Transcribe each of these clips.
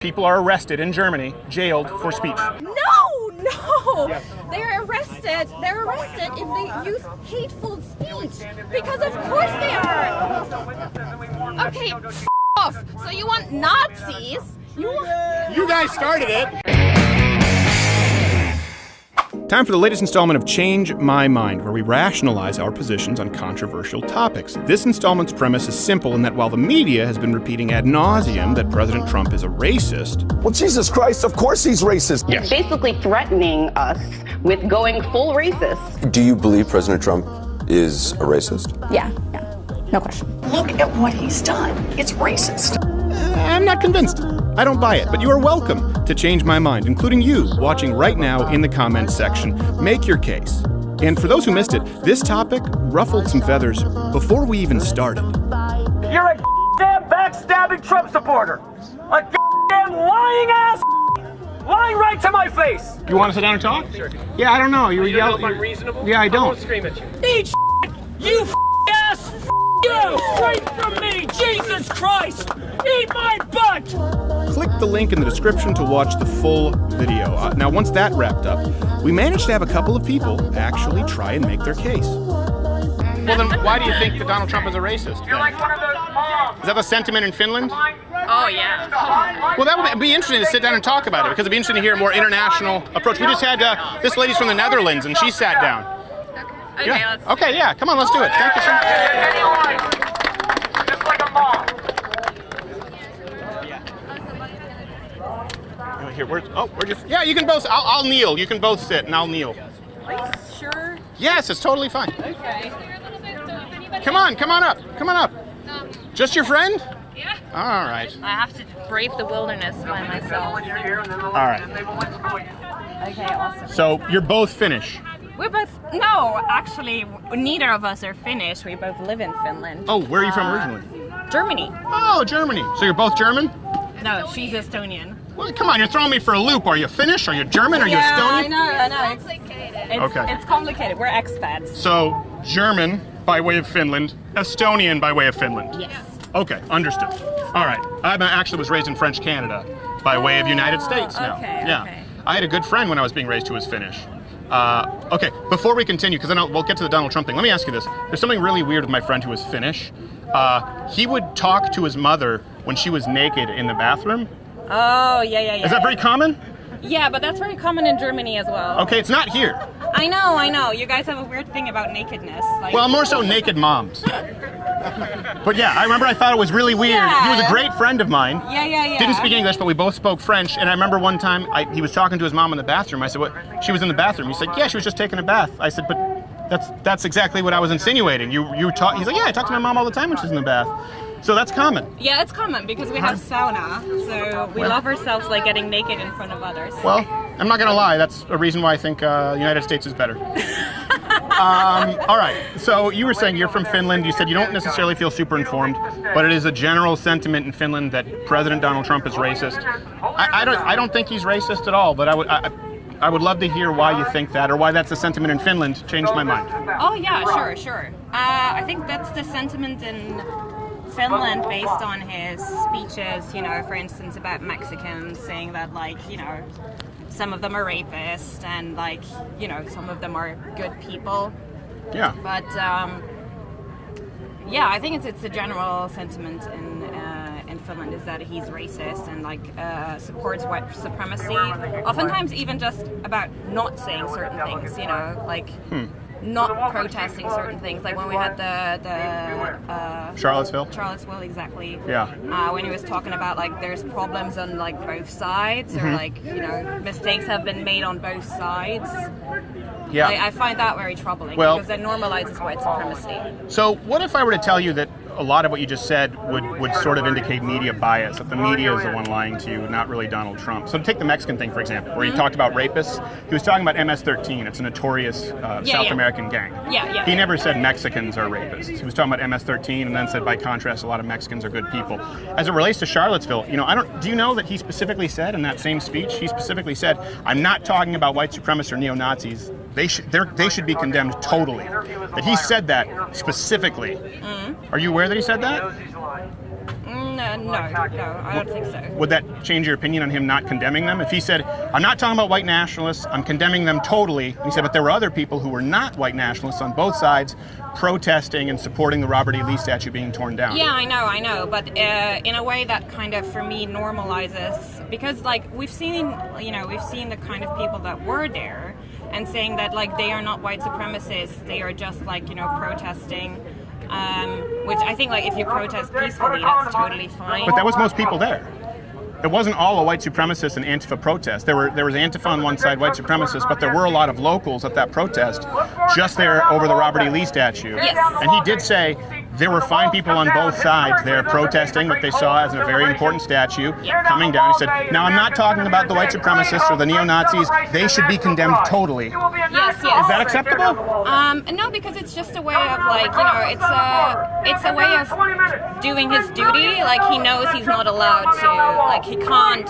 people are arrested in Germany, jailed for speech. No! Yes. They're arrested if they use hateful speech. Because of course they are. Okay, off. So you want Nazis? You guys started it. Time for the latest installment of Change My Mind, where we rationalize our positions on controversial topics. This installment's premise is simple in that while the media has been repeating ad nauseum that President Trump is a racist... Well, Jesus Christ, of course he's racist. Yes. Basically threatening us with going full racist. Do you believe President Trump is a racist? Yeah, no question. Look at what he's done. It's racist. I'm not convinced. I don't buy it, but you are welcome to change my mind, including you watching right now in the comments section. Make your case. And for those who missed it, this topic ruffled some feathers before we even started. You're a damn backstabbing Trump supporter. A damn lying ass, lying right to my face. You want to sit down and talk? Sure. Yeah, I don't know. You yell. If I'm reasonable? Yeah, I don't. I won't scream at you. Eat you ass. You straight from me, Jesus Christ. Eat my butt. Click the link in the description to watch the full video. Now, once that wrapped up, we managed to have a couple of people actually try and make their case. Well, then why do you think that Donald Trump is a racist? You're like one of those moms. Is that the sentiment in Finland? Oh yeah. Well, that would be interesting to sit down and talk about it, because it'd be interesting to hear a more international approach. We just had this lady's from the Netherlands, and she sat down. Okay, Yeah. Okay, yeah, come on, let's do it. Thank you so much. Anyone, just like a mom. Here, we're just, yeah, you can both, I'll kneel. You can both sit, and I'll kneel. Are you sure? Yes, it's totally fine. Okay. Come on up. Just your friend? Yeah. All right. I have to brave the wilderness by myself. All right. Okay, awesome. So you're both Finnish. We're both, no, actually, neither of us are Finnish. We both live in Finland. Oh, where are you from originally? Germany. Oh, Germany. So you're both German? No, she's Estonian. Well, come on, you're throwing me for a loop. Are you Finnish? Are you German? Are you Estonian? I know. It's complicated. Okay. It's complicated. We're expats. So German by way of Finland, Estonian by way of Finland. Yes. Okay, understood. All right. I actually was raised in French Canada by way of United States now. Okay, Yeah. okay. I had a good friend when I was being raised who was Finnish. Okay, before we continue, because then we'll get to the Donald Trump thing, let me ask you this. There's something really weird with my friend who was Finnish. He would talk to his mother when she was naked in the bathroom. Oh, yeah. Is that very common? Yeah, but that's very common in Germany as well. Okay, it's not here. I know. You guys have a weird thing about nakedness. Like, Well, more so naked moms. But yeah, I remember I thought it was really weird. Yeah. He was a great friend of mine. Yeah. Didn't speak English, but we both spoke French. And I remember one time he was talking to his mom in the bathroom. I said, "What? She was in the bathroom." He said, "Yeah, she was just taking a bath." I said, "But that's exactly what I was insinuating. You talk." He's like, "Yeah, I talk to my mom all the time when she's in the bath." So that's common. Yeah, it's common because we have sauna, so we love ourselves like getting naked in front of others. Well, I'm not gonna lie. That's a reason why I think the United States is better. All right. So you were saying you're from Finland. You said you don't necessarily feel super informed, but it is a general sentiment in Finland that President Donald Trump is racist. I don't think he's racist at all, but I would love to hear why you think that, or why that's a sentiment in Finland. Changed my mind. Oh yeah, sure. I think that's the sentiment in Finland based on his speeches, for instance, about Mexicans, saying that, some of them are rapists and, some of them are good people. Yeah. But, I think it's a general sentiment in Finland is that he's racist and, supports white supremacy. Oftentimes even just about not saying certain things, not protesting certain things, like when we had the Charlottesville, exactly. Yeah. When he was talking about there's problems on both sides, or mistakes have been made on both sides. Yeah. I find that very troubling because it normalizes white supremacy. So what if I were to tell you that a lot of what you just said would sort of indicate media bias, that the media is the one lying to you, not really Donald Trump? So take the Mexican thing, for example, where he talked about rapists. He was talking about MS-13. It's a notorious South American gang. Yeah. He never said Mexicans are rapists. He was talking about MS-13 and then said, by contrast, a lot of Mexicans are good people. As it relates to Charlottesville, do you know that he specifically said in that same speech, he specifically said, I'm not talking about white supremacists or neo-Nazis. They should be condemned totally. That he said that specifically. Are you aware that he said that? No, I don't think so. Would that change your opinion on him not condemning them? If he said, I'm not talking about white nationalists, I'm condemning them totally. And he said, but there were other people who were not white nationalists on both sides protesting and supporting the Robert E. Lee statue being torn down. Yeah, I know. But in a way that kind of, for me, normalizes, because like we've seen the kind of people that were there and saying that like they are not white supremacists, they are just like, protesting. Which I think, like, if you protest peacefully, that's totally fine. But that was most people there. It wasn't all a white supremacist and Antifa protest. There was Antifa on one side, white supremacists, but there were a lot of locals at that protest just there over the Robert E. Lee statue. Yes. And he did say there were fine people on both sides there protesting what they saw as a very important statue coming down. He said, now I'm not talking about the white supremacists or the neo-Nazis. They should be condemned totally. Yes. Is that acceptable? No, because it's just a way of like, it's a way of doing his duty. Like he knows he's not allowed to, like he can't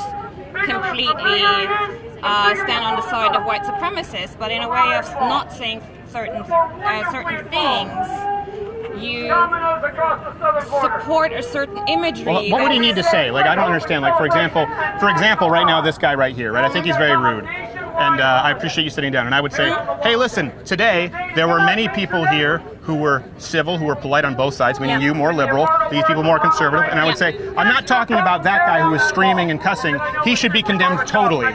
completely stand on the side of white supremacists, but in a way of not saying certain things, you support a certain imagery. Well, what would he need to say? Like, I don't understand. Like, for example, right now, this guy right here, right? I think he's very rude. And I appreciate you sitting down. And I would say, hey, listen, today there were many people here who were civil, who were polite on both sides, meaning you more liberal, these people more conservative. And I would say, I'm not talking about that guy who was screaming and cussing. He should be condemned totally.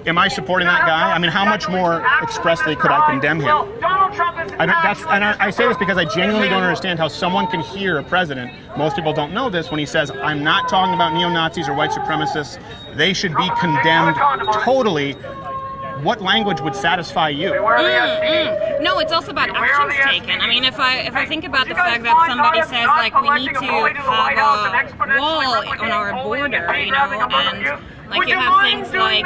Am I supporting that guy? I mean, how much more expressly could I condemn him? I say this because I genuinely don't understand how someone can hear a president, most people don't know this, when he says, I'm not talking about neo-Nazis or white supremacists, they should be condemned totally. What language would satisfy you? No, it's also about actions taken. I mean, if I think about the fact that somebody says, like, we need to have a wall on our border, and like you have things like,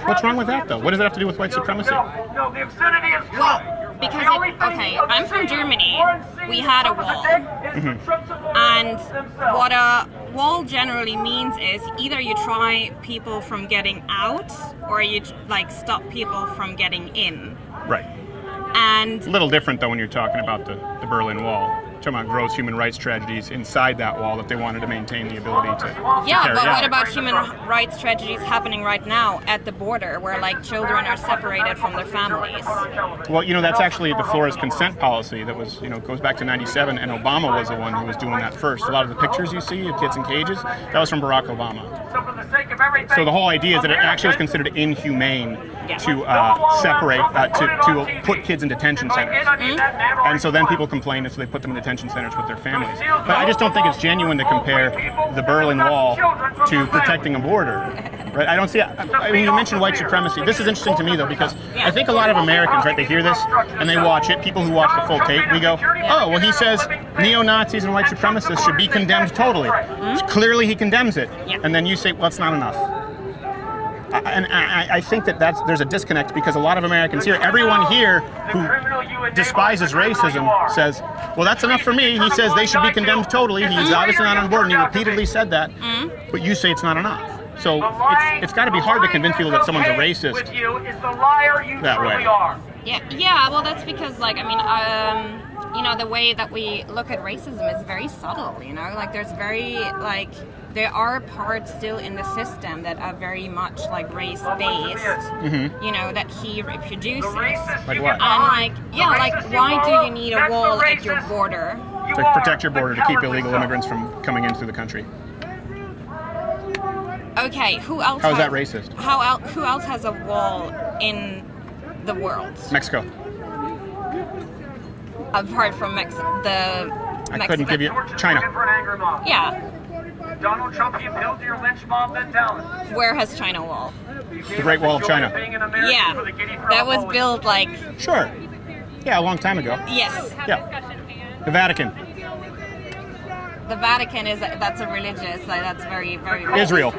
What's wrong with that, though? What does that have to do with white supremacy? Well, because I'm from Germany. We had a wall. And what a wall generally means is either you try people from getting out or you stop people from getting in. Right. And It's a little different, though, when you're talking about the Berlin Wall. Talking about gross human rights tragedies inside that wall that they wanted to maintain the ability to carry but out. what about human rights tragedies happening right now at the border where like children are separated from their families? Well, that's actually the Flores consent policy that was, goes back to 97, and Obama was the one who was doing that first. A lot of the pictures you see of kids in cages, that was from Barack Obama. So the whole idea is that it actually was considered inhumane to separate, to put kids in detention centers. And so then people complained, and so they put them in detention centers with their families. But I just don't think it's genuine to compare the Berlin Wall to protecting a border. Right? I don't see. I mean, you mentioned white supremacy. This is interesting to me, though, because I think a lot of Americans, right, they hear this and they watch it. People who watch the full tape, we go, oh, well, he says neo-Nazis and white supremacists should be condemned totally. Clearly, he condemns it. And then you say, well, it's not enough. And I think that there's a disconnect because a lot of Americans here, everyone here who despises racism says, well, that's enough for me. He says they should be condemned totally. He's obviously not on board, and he repeatedly said that. But you say it's not enough. So it's got to be hard to convince people that someone's a racist that way. Yeah. Well, that's because, like, I mean, the way that we look at racism is very subtle. There are parts still in the system that are very much like race-based. That he reproduces. Like what? And why do you need a wall at your border? To protect your border, to keep illegal immigrants from coming in through the country. Okay, who else? How is that racist? Who else has a wall in the world? Mexico. Apart from I couldn't give you China. Yeah. Donald Trump, he appealed to your lynch mob mentality. Where has China wall? The Great Wall of China. Yeah. That was built like. Sure. Yeah, a long time ago. Yes. Yeah. The Vatican. The Vatican that's a religious, that's very, very. Israel.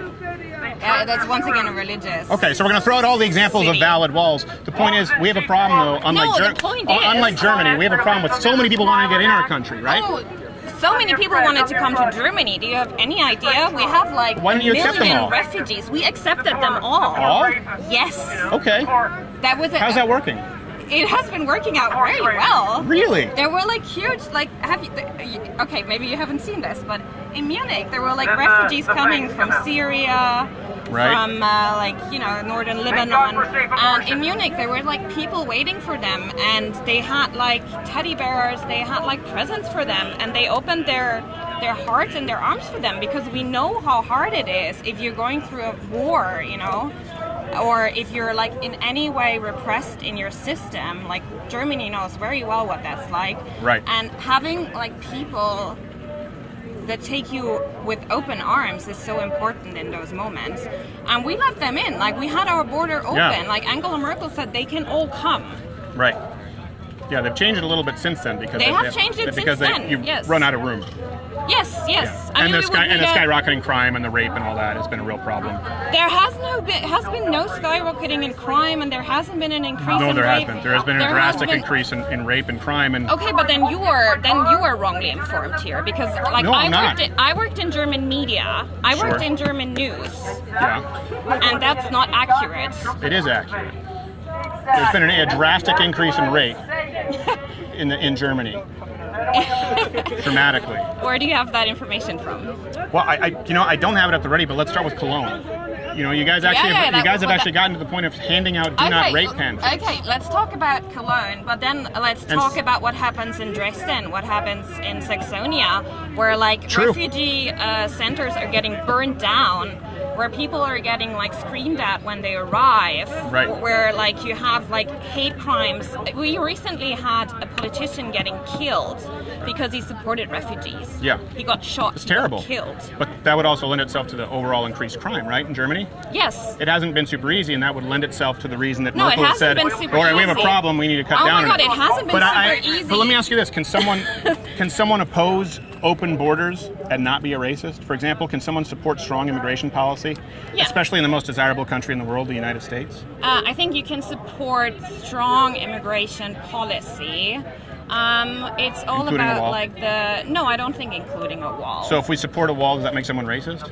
That's once again a religious. Okay, so we're going to throw out all the examples of valid walls. The point is, we have a problem, though. Unlike Germany, we have a problem with so many people wanting to get in our country, right? Oh, so many people wanted to come to Germany. Do you have any idea? We have like Why don't you accept them all? refugees. We accepted them all. All? Yes. Okay. That was it. How's that working? it has been working out very well. Really? There were like huge, like, okay, maybe you haven't seen this, but in Munich there were like refugees coming from Syria, Right. from like, you know, northern Lebanon, and in Munich there were like people waiting for them, and they had like teddy bears, they had like presents for them, and they opened their hearts and their arms for them, because we know how hard it is if you're going through a war, you know, or if you're like in any way repressed in your system. Like Germany knows very well what that's like. Right. And having like people that take you with open arms is so important in those moments. And we let them in. Like we had our border open. Yeah. Like Angela Merkel said they can all come. Right. Yeah, they've changed it a little bit since then because They have changed it because since then, you've yes. run out of room. Yes. Yeah. I mean, And the we wouldn't the get- skyrocketing crime and the rape and all that has been a real problem. There has been no skyrocketing in crime, and there hasn't been an increase No, in there has rape. been. There has been a There has drastic been- increase in rape and crime and Okay, but then you are wrongly informed here, because like No, I'm not. I worked in German media. I worked Sure. in German news, yeah, and that's not accurate. it is accurate. There's been a drastic increase in rape in Germany. Dramatically. Where do you have that information from? Well, I don't have it at the ready, but let's start with Cologne. You know, you guys actually yeah, you guys have that- actually gotten to the point of handing out do not rape pamphlets. Okay, let's talk about Cologne, but then let's talk about what happens in Dresden, what happens in Saxonia, where like True. refugee centers are getting burned down, where people are getting like screamed at when they arrive, Right. where like you have like hate crimes. We recently had a politician getting killed because he supported refugees. Yeah. He got shot. It's terrible. He got killed. But that would also lend itself to the overall increased crime, right, in Germany? Yes. It hasn't been super easy, and that would lend itself to the reason that No, it Merkel hasn't said, been super all right, we have a easy. problem, we need to cut Oh down my on God, it hasn't been super easy. But let me ask you this, can someone oppose open borders and not be a racist? For example, can someone support strong immigration policy, Yeah. especially in the most desirable country in the world, the United States? I think you can support strong immigration policy. It's all Including a about wall? like no, I don't think including a wall. So if we support a wall, does that make someone racist?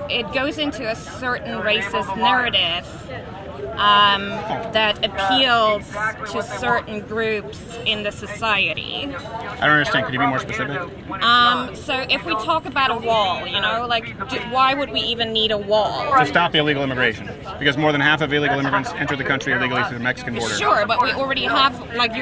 It goes into a certain racist narrative that appeals to certain groups in the society. I don't understand. Could you be more specific? So if we talk about a wall, you know, like why would we even need a wall? To stop the illegal immigration. Because more than half of illegal immigrants enter the country illegally through the Mexican border. Sure, but we already have, like,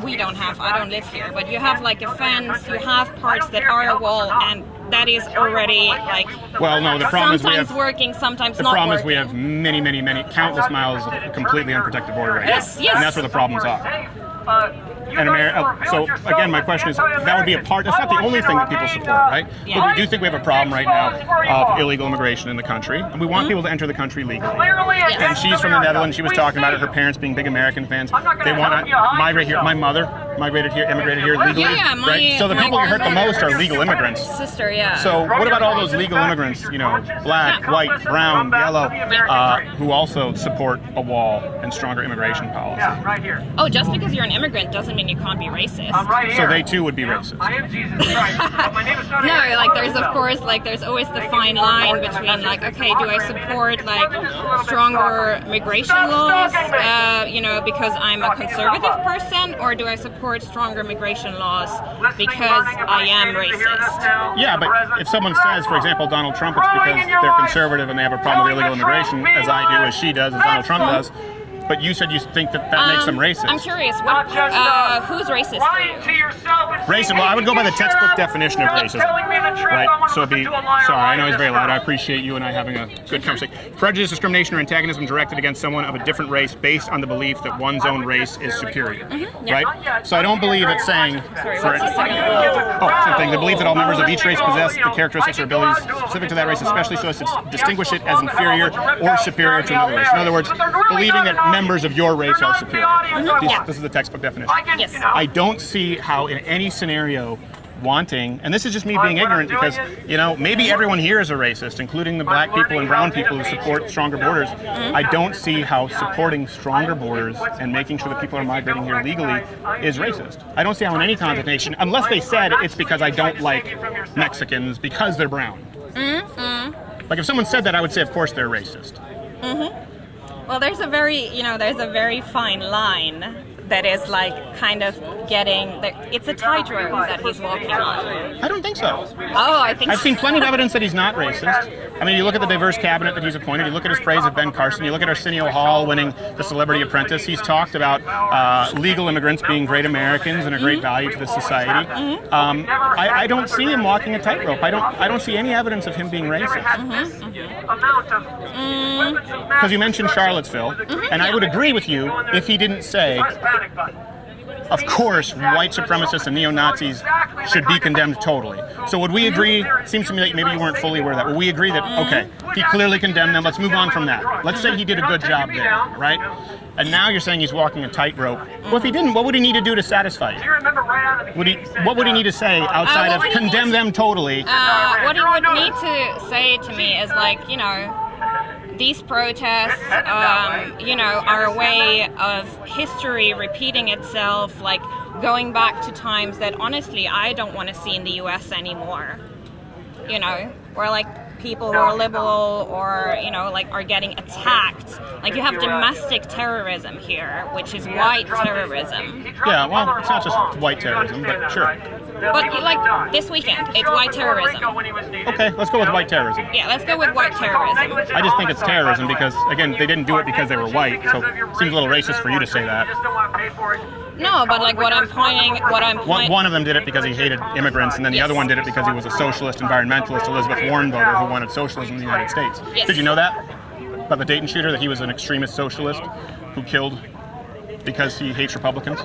we don't have, I don't live here, but you have, like, a fence, you have parts that are a wall, and that is already, like, Well, no, the problem is we sometimes have... working, sometimes The not problem working. is we have many, countless miles of completely unprotected border right Yes, now. yes. And that's where the problems are. And so again, my question is, that would be a part, that's not the only thing that people support, right? Yeah. But we do think we have a problem right now of illegal immigration in the country, and we want people to enter the country legally. And she's from the Netherlands, she was talking about it, her parents being big American fans. They want to migrate here. My mother immigrated here legally, Yeah, right? So the people who hurt the most are legal immigrants. Sister, yeah. So what about all those legal immigrants, you know, black, white, brown, yellow, who also support a wall and stronger immigration policy? Right here. Oh, just because you're an immigrant doesn't mean you can't be racist. I'm right here. So they too would be racist. I am Jesus Christ. But my name is not No, Aaron. like there's of course like there's always the fine line between like, okay, do I support like stronger immigration laws, you know, because I'm a conservative person, or do I support stronger immigration laws because I am racist? Yeah, but if someone says, for example, Donald Trump, it's because they're conservative and they have a problem with illegal immigration, as I do, as she does, as Donald Trump does. But you said you think that makes them racist. I'm curious, who's racist? Lying to yourself and Racist. Well, I would go by the textbook definition of racism. telling me the truth. Right. I want So to it'd be. listen to a liar Sorry, I know lie he's very loud. I yourself. appreciate you and I having a good conversation. Prejudice, discrimination, or antagonism directed against someone of a different race based on the belief that one's own race is superior. Right. So I don't believe it's saying. Sorry, For, what's the second one? oh, same thing. The belief that all members of each race possess the characteristics or abilities specific to that race, especially so as to distinguish it as inferior or superior to another race. In other words, believing that members of your race are superior. This is the textbook definition. Yes. I don't see how in any scenario wanting, and this is just me being ignorant because, you know, maybe everyone here is a racist, including the black people and brown people who support stronger borders. I don't see how supporting stronger borders and making sure that people are migrating here legally is racist. I don't see how in any connotation, unless they said it's because I don't like Mexicans because they're brown. Like if someone said that, I would say, of course they're racist. Well, there's a very fine line that is like kind of it's a tightrope that he's walking on. I don't think so. Oh, I think I've seen plenty of evidence that he's not racist. I mean, you look at the diverse cabinet that he's appointed, you look at his praise of Ben Carson, you look at Arsenio Hall winning the Celebrity Apprentice. He's talked about legal immigrants being great Americans and a great value to the society. I don't see him walking a tightrope. I don't see any evidence of him being racist. Because you mentioned Charlottesville, and I would agree with you if he didn't say, of course, white supremacists and neo-Nazis should be condemned totally. So would we agree, it seems to me like maybe you weren't fully aware of that, would we agree that, okay, he clearly condemned them, let's move on from that. Let's say he did a good job there, right? And now you're saying he's walking a tightrope. Well, if he didn't, what would he need to do to satisfy you? What would he need to say outside of condemn them totally? what he would need to say to me is like, these protests, are a way of history repeating itself, like going back to times that honestly I don't want to see in the US anymore. Where like people who are liberal or, are getting attacked. Like you have domestic terrorism here, which is white terrorism. Yeah, well, it's not just white terrorism, but sure. But like this weekend, it's white terrorism. Okay, let's go with white terrorism. Yeah, let's go with white terrorism. I just think it's terrorism because, again, they didn't do it because they were white, so it seems a little racist for you to say that. No, but like what I'm pointing. One of them did it because he hated immigrants, and then the other one did it because he was a socialist environmentalist, Elizabeth Warren voter who wanted socialism in the United States. Yes. Did you know that? About the Dayton shooter, that he was an extremist socialist who killed because he hates Republicans?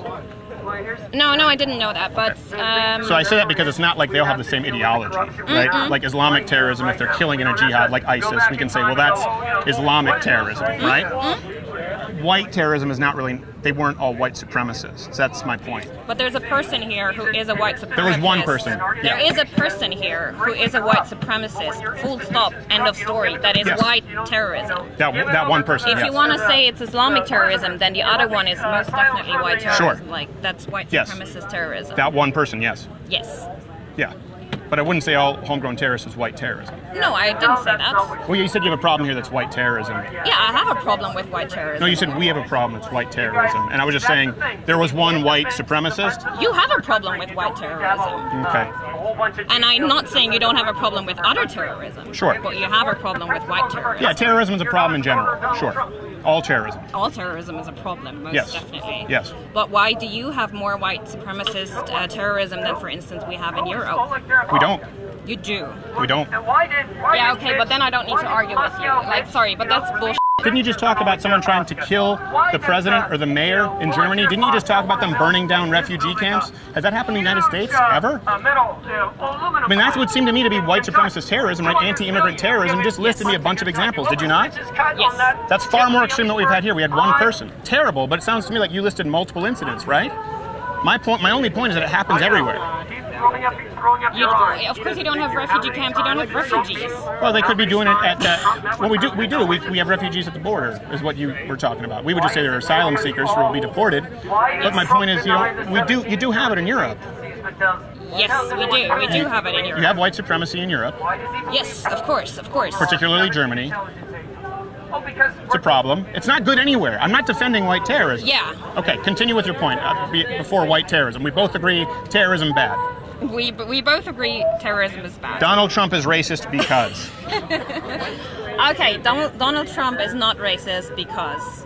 No, I didn't know that, but... So I say that because it's not like they all have the same ideology, right? Like Islamic terrorism, if they're killing in a jihad like ISIS, we can say, well, that's Islamic terrorism, right? White terrorism is not really... They weren't all white supremacists. That's my point. But there's a person here who is a white supremacist. There was one person. There is a person here who is a white supremacist. Full stop. End of story. That is white terrorism. That one person, If you want to say it's Islamic terrorism, then the other one is most definitely white terrorism. Sure. Like, that's white supremacist terrorism. That one person, yes. Yes. Yeah. But I wouldn't say all homegrown terrorists is white terrorism. No, I didn't say that. Well, you said you have a problem here that's white terrorism. Yeah, I have a problem with white terrorism. No, you said we have a problem that's white terrorism. And I was just saying there was one white supremacist. You have a problem with white terrorism. Okay. And I'm not saying you don't have a problem with other terrorism. Sure. But you have a problem with white terrorism. Yeah, terrorism is a problem in general. Sure. All terrorism. All terrorism is a problem, most definitely. Yes. But why do you have more white supremacist terrorism than, for instance, we have in Europe? We don't. You do. We don't. Yeah, okay, but then I don't need to argue with you. Like, sorry, but that's bullshit. Didn't you just talk about someone trying to kill the president or the mayor in Germany? Didn't you just talk about them burning down refugee camps? Has that happened in the United States ever? I mean, that would seem to me to be white supremacist terrorism, right? Anti-immigrant terrorism. You just listed me a bunch of examples, did you not? Yes. That's far more extreme than what we've had here. We had one person. Terrible, but it sounds to me like you listed multiple incidents, right? My only point is that it happens everywhere. Of course you don't have refugee camps, you don't have refugees. Well, they could be doing it at that. Well, we have refugees at the border, is what you were talking about. We would just say they're asylum seekers who will be deported. But my point is, you do have it in Europe. Yes, we do. We do have it in Europe. You have white supremacy in Europe. Yes, of course. Particularly Germany. It's a problem. It's not good anywhere. I'm not defending white terrorism. Yeah. Okay, continue with your point. Before white terrorism, we both agree terrorism bad. We both agree terrorism is bad. Donald Trump is racist because. Okay, Donald Trump is not racist because.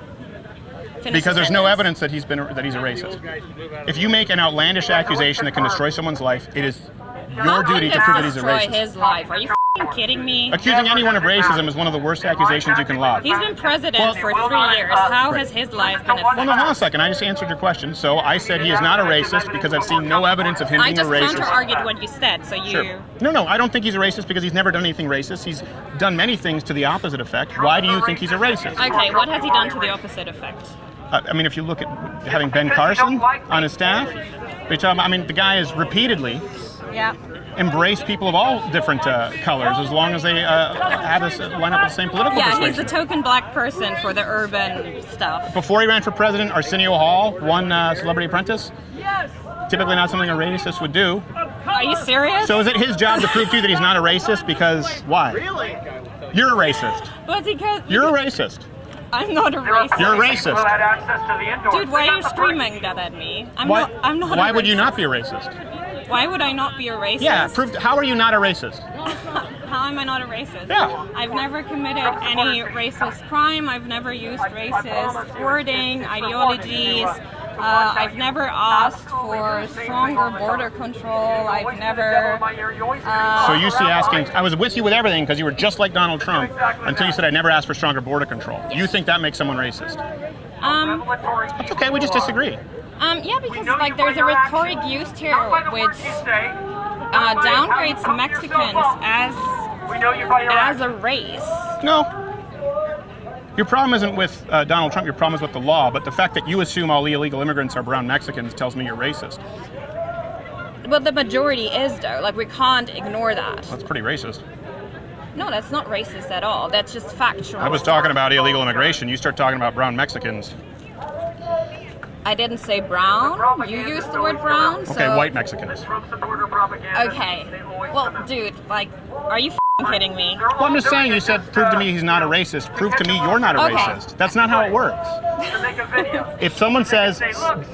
Because there's no evidence that he's a racist. If you make an outlandish accusation that can destroy someone's life, it is your duty to prove that he's a racist. His life? Are you kidding me? Accusing anyone of racism is one of the worst accusations you can lodge. He's been president for 3 years. How has his life been affected? Well, no, hold on a second. I just answered your question. So I said he is not a racist because I've seen no evidence of him being a racist. I just counter-argued what you said, so you... Sure. No, I don't think he's a racist because he's never done anything racist. He's done many things to the opposite effect. Why do you think he's a racist? Okay, what has he done to the opposite effect? I mean, if you look at having Ben Carson on his staff, the guy has repeatedly embraced people of all different colors as long as they line up with the same political persuasion. Yeah, he's a token black person for the urban stuff. Before he ran for president, Arsenio Hall won Celebrity Apprentice. Typically not something a racist would do. Are you serious? So is it his job to prove to you that he's not a racist? Because why? You're a racist. Well, because you're a racist. I'm not a racist. You're a racist. Dude, why are you screaming that at me? I'm Why, not. I'm not. why a would you racist. not be a racist? Why would I not be a racist? Yeah, how are you not a racist? How am I not a racist? Yeah. I've never committed any racist crime. I've never used racist wording, ideologies. I've never asked for stronger border control. I've never. So you see asking, I was with you with everything because you were just like Donald Trump until you said I never asked for stronger border control. You think that makes someone racist? That's okay, we just disagree. Yeah, because like there's a rhetoric used here which downgrades Mexicans as a race. No. Your problem isn't with Donald Trump, your problem is with the law, but the fact that you assume all illegal immigrants are brown Mexicans tells me you're racist. But the majority is though. Like we can't ignore that. That's pretty racist. No, that's not racist at all. That's just factual. I was talking about illegal immigration, you start talking about brown Mexicans. I didn't say brown. You used the word brown. So... Okay, white Mexicans. Okay. Well, dude, like, are you f***ing kidding me? Well, I'm just saying, you said, prove to me he's not a racist. Prove to me you're not a Okay. racist. That's not how it works. If someone says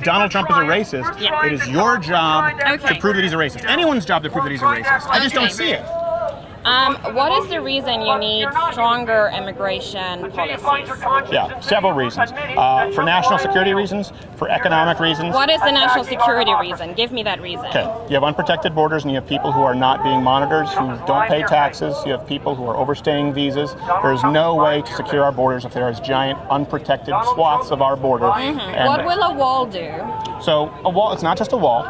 Donald Trump is a racist, Yeah. it is your job to Okay. prove that he's a racist. Anyone's job to prove that he's a racist. I just Okay. don't see it. What is the reason you need stronger immigration policies? Yeah, several reasons. For national security reasons, for economic reasons. What is the national security reason? Give me that reason. Okay, you have unprotected borders and you have people who are not being monitored, who don't pay taxes. You have people who are overstaying visas. There is no way to secure our borders if there is giant unprotected swaths of our border. And What will a wall do? so a wall, it's not just a wall,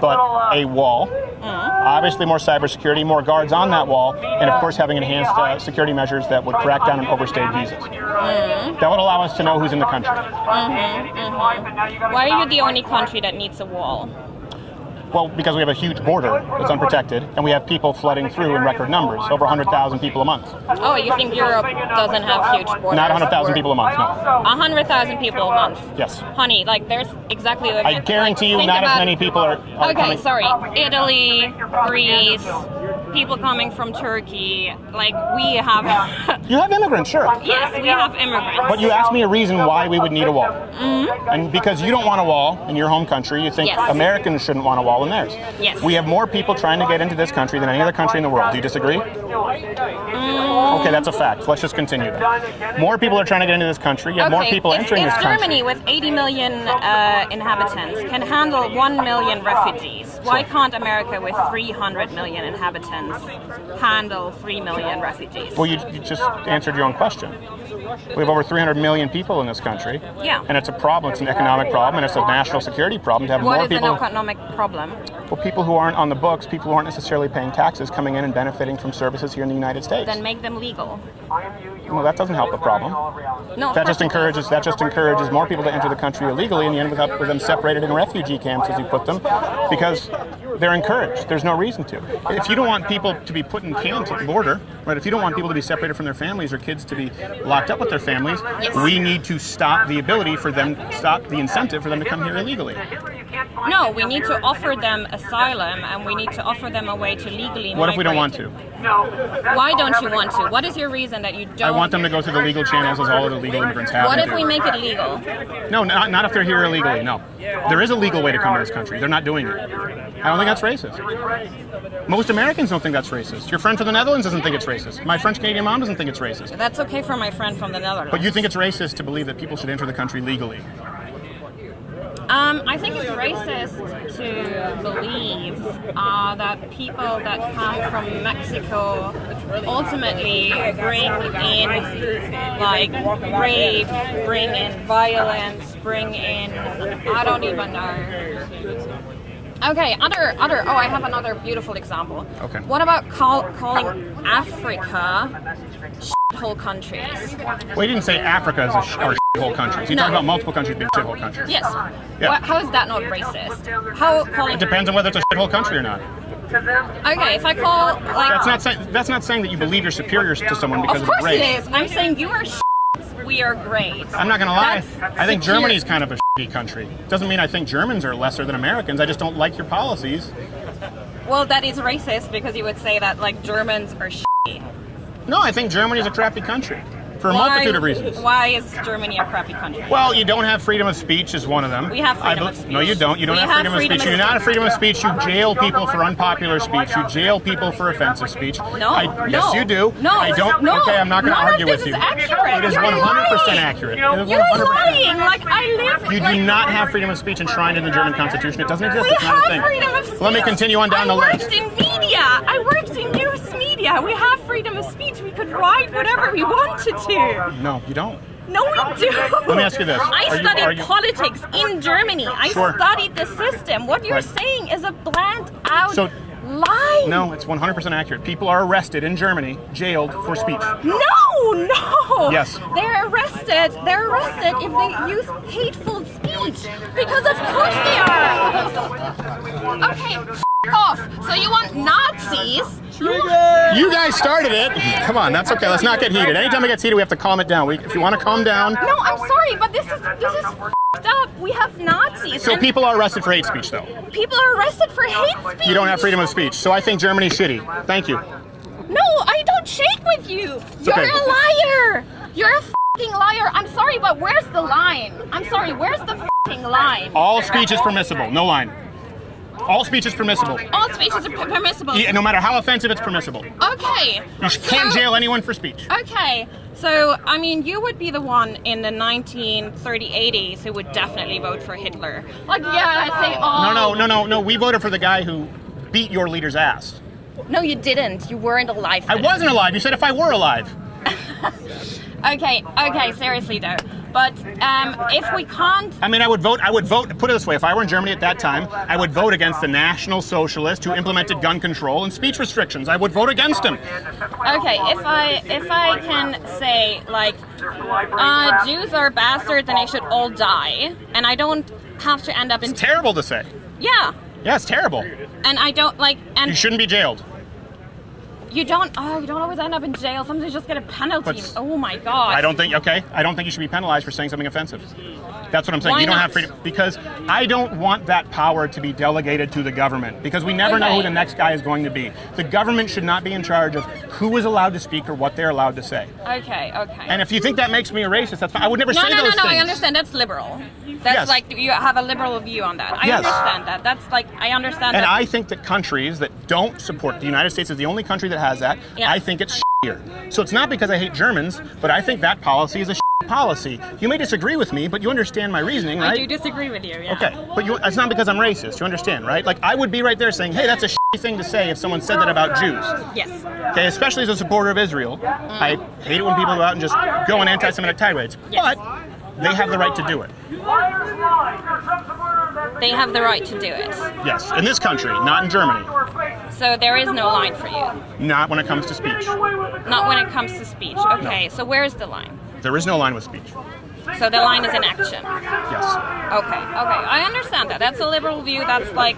but a wall. Obviously more cybersecurity, more guards on that wall, and of course having enhanced security measures that would crack down on overstayed visas. That would allow us to know who's in the country. Why are you the only country that needs a wall? Well, because we have a huge border that's unprotected, and we have people flooding through in record numbers, over 100,000 people a month. Oh, you think Europe doesn't have huge borders? Not 100,000 people a month, no. 100,000 people a month. Yes. Honey, like there's exactly like. I guarantee you think not as about- many people are Okay, coming. sorry. Italy, Greece, people coming from Turkey. Like we have. You have immigrants, sure. Yes, we have immigrants. But you asked me a reason why we would need a wall. And because you don't want a wall in your home country, you think Yes. Americans shouldn't want a wall in theirs. Yes. We have more people trying to get into this country than any other country in the world. Do you disagree? Okay, that's a fact. Let's just continue then. More people are trying to get into this country. You have more people entering this if country. Germany, with 80 million inhabitants, can handle 1 million refugees, why can't America, with 300 million inhabitants, handle 3 million refugees? Well, you just answered your own question. We have over 300 million people in this country. Yeah. And it's a problem. It's an economic problem, and it's a national security problem to have What more is people. an economic problem? Well, people who aren't on the books, people who aren't necessarily paying taxes, coming in and benefiting from services here in the United States. Then make them legal. Well, that doesn't help the problem. No, That just encourages more people to enter the country illegally, and you end up with them separated in refugee camps, as you put them, because they're encouraged. There's no reason to. If you don't want people to be put in camps at the border, right? If you don't want people to be separated from their families or kids to be locked up with their families, we need to stop the ability for them, stop the incentive for them to come here illegally. No, we need to offer them asylum, and we need to offer them a way to legally What if we don't want migrate. to? Why don't you want to? What is your reason that you don't? I want them to go through the legal channels as all of the legal immigrants have. What to if do. we make it legal? No, not if they're here illegally, no. There is a legal way to come to this country. They're not doing it. I don't think that's racist. Most Americans don't think that's racist. Your friend from the Netherlands doesn't think it's racist. My French-Canadian mom doesn't think it's racist. That's okay for my friend from the Netherlands. But you think it's racist to believe that people should enter the country legally. I think it's racist to believe that people that come from Mexico ultimately bring in like rape, bring in violence, bring in I don't even know. Okay, I have another beautiful example. Okay. What about calling Africa shithole countries? Well, you didn't say Africa is are shithole countries. You No. talked about multiple countries being shithole countries. Yes. Yeah. How is that not racist? How calling It depends on whether it's a shithole country or not. Okay, if I call like That's not saying that you believe you're superior to someone because of of course race. it is. I'm saying you are we are great. I'm not gonna lie. That's I think secure. Germany's kind of a shitty country. Doesn't mean I think Germans are lesser than Americans. I just don't like your policies. Well, that is racist because you would say that like Germans are shitty. No, I think Germany's a crappy country. for a multitude of reasons. Why is Germany a crappy country? Well, you don't have freedom of speech is one of them. We have freedom of speech. No, you don't. You don't have freedom of speech. You do not have freedom of speech. You jail people for unpopular speech. You jail people for offensive speech. No. Yes, you do. No. I don't. No. Okay, I'm not going to None of argue this with you. is accurate. It is You're 100% lying. accurate. It is You're 100% lying. Like, I live. You like, do not have freedom of speech enshrined in the German Constitution. It doesn't exist. We It's not a have thing. freedom of speech. Let me continue on down the I list. worked in media. I worked in news media. We have freedom of speech. We could write whatever we wanted to. No, you don't. No, we do. Let me ask you this. I Are studied you- politics in Germany. I Sure. studied the system. What you're Right. saying is a bland out So- lie. No, it's 100% accurate. People are arrested in Germany, jailed for speech. No. Yes. They're arrested if they use hateful speech. Because of course they are. Okay, f*** off. So you want Nazis? You guys started it. Come on, that's okay. Let's not get heated. Anytime it gets heated, we have to calm it down. If you want to calm down. No, I'm sorry, but this is f***ed up. We have Nazis. So and people are arrested for hate speech, though. people are arrested for hate speech. You don't have freedom of speech. So I think Germany's shitty. Thank you. No, I don't shake with you. You're okay. a liar. You're a f***ing liar. I'm sorry, but where's the line? I'm sorry, where's the f***ing line? All speech is permissible. No line. All speech is permissible. All speeches are permissible. No matter how offensive, it's permissible. Okay. You can't jail anyone for speech. Okay. So, I mean, you would be the one in the 1930s who would definitely vote for Hitler. Like, yeah, I say, oh. No. We voted for the guy who beat your leader's ass. No, you didn't. You weren't alive. I wasn't alive. You said if I were alive. Okay, seriously though. But if we can't... I mean, I would vote, put it this way, if I were in Germany at that time, I would vote against the National Socialist who implemented gun control and speech restrictions. I would vote against him. Okay, if I can say, like, Jews are bastards and they should all die, and I don't have to end up in... It's terrible to say. Yeah. Yeah, it's terrible. And I don't, like... And You shouldn't be jailed. you don't always end up in jail. Sometimes you just get a penalty. But- Oh my god. I don't think you should be penalized for saying something offensive. That's what I'm saying. Why You don't not? have freedom because I don't want that power to be delegated to the government because we never know who the next guy is going to be. The government should not be in charge of who is allowed to speak or what they're allowed to say. Okay. And if you think that makes me a racist, that's fine. I would never say those things. No, I understand. That's liberal. That's Yes. like, you have a liberal view on that. I Yes. understand that. That's like, I understand And that. I think that countries that don't support the United States is the only country that has that. Yeah. I think it's shittier. So it's not because I hate Germans, but I think that policy is a policy. You may disagree with me, but you understand my reasoning, right? I do disagree with you, yeah. Okay, but it's not because I'm racist. You understand, right? Like I would be right there saying, "Hey, that's a shitty thing to say if someone said that about Jews." Yes. Okay, especially as a supporter of Israel, I hate it when people go out and just go on anti-Semitic tirades. Yes. But they have the right to do it. They have the right to do it. Yes, in this country, not in Germany. So there is no line for you. Not when it comes to speech. Not when it comes to speech. Okay, so where's the line? There is no line with speech. So the line is in action. Yes. Okay. I understand that. That's a liberal view. That's like,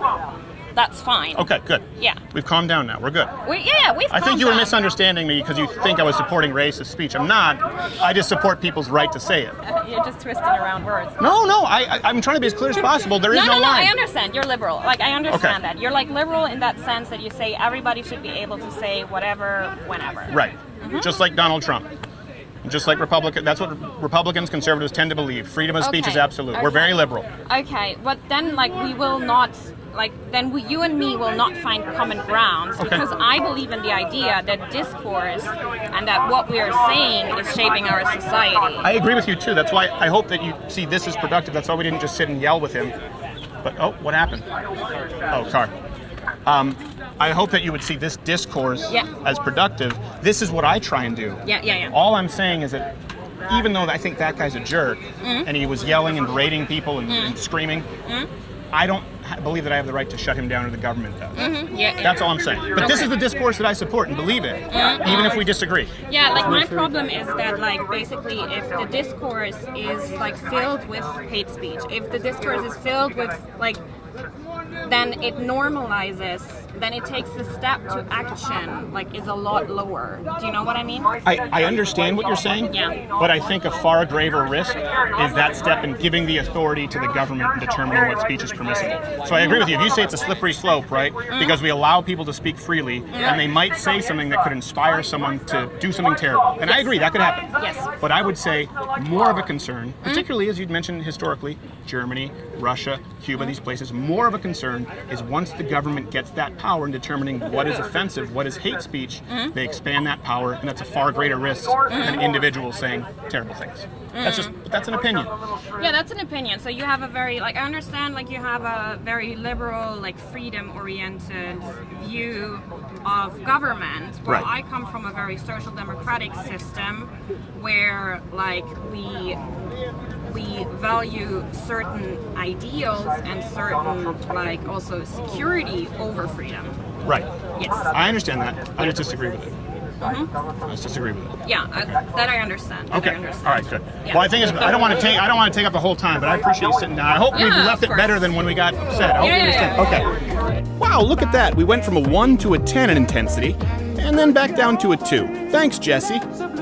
that's fine. Okay, good. Yeah. We've calmed down now. We're good. We've I think calmed you were down. misunderstanding me because you think I was supporting racist speech. I'm not. I just support people's right to say it. You're just twisting around words. No, I'm trying to be as clear as possible. There is no No, line. I understand. You're liberal. Like, I understand Okay. that. You're like liberal in that sense that you say everybody should be able to say whatever, whenever. Right. Just like Donald Trump. Just like Republican. That's what Republicans, conservatives tend to believe. Freedom of speech is Okay. absolute. We're very liberal. Okay, but then like we will not, like then you and me will not find common grounds because I believe in the idea that discourse and that what we are saying is shaping our society. I agree with you too. That's why I hope that you see this as productive. That's why we didn't just sit and yell with him. But what happened? Oh, car. I hope that you would see this discourse as productive. This is what I try and do. Yeah. All I'm saying is that even though I think that guy's a jerk and he was yelling and berating people and screaming, I don't believe that I have the right to shut him down or the government does. That's all I'm saying. But this is the discourse that I support and believe in, even if we disagree. Yeah, like my problem is that like basically if the discourse is like filled with hate speech, if the discourse is filled with like, then it normalizes then it takes the step to action, like, is a lot lower. Do you know what I mean? I understand what you're saying, Yeah. but I think a far graver risk is that step in giving the authority to the government in determining what speech is permissible. So I agree with you. If you say it's a slippery slope, right, because we allow people to speak freely, and they might say something that could inspire someone to do something terrible. And I agree, that could happen. Yes. But I would say more of a concern, particularly as you'd mentioned historically, Germany, Russia, Cuba, these places, more of a concern is once the government gets that power in determining what is offensive, what is hate speech, they expand that power, and that's a far greater risk than individuals saying terrible things. That's an opinion. Yeah, that's an opinion. So you have a very, like, I understand, like, you have a very liberal, like, freedom-oriented view of government. Where Right. I come from a very social democratic system where, like, we value certain ideals and certain, like, also security over freedom. Right. Yes. I understand that. I just disagree with it. I just disagree with it. Yeah, that I understand. Okay. I understand. All right. Good. Yeah. Well, I think I don't want to take up the whole time, but I appreciate you sitting down. I hope we've Yeah, left of it course. better than when we got upset. I hope you Yeah. understand. Okay. Wow, look at that. We went from a 1 to a 10 in intensity, and then back down to a 2. Thanks, Jesse.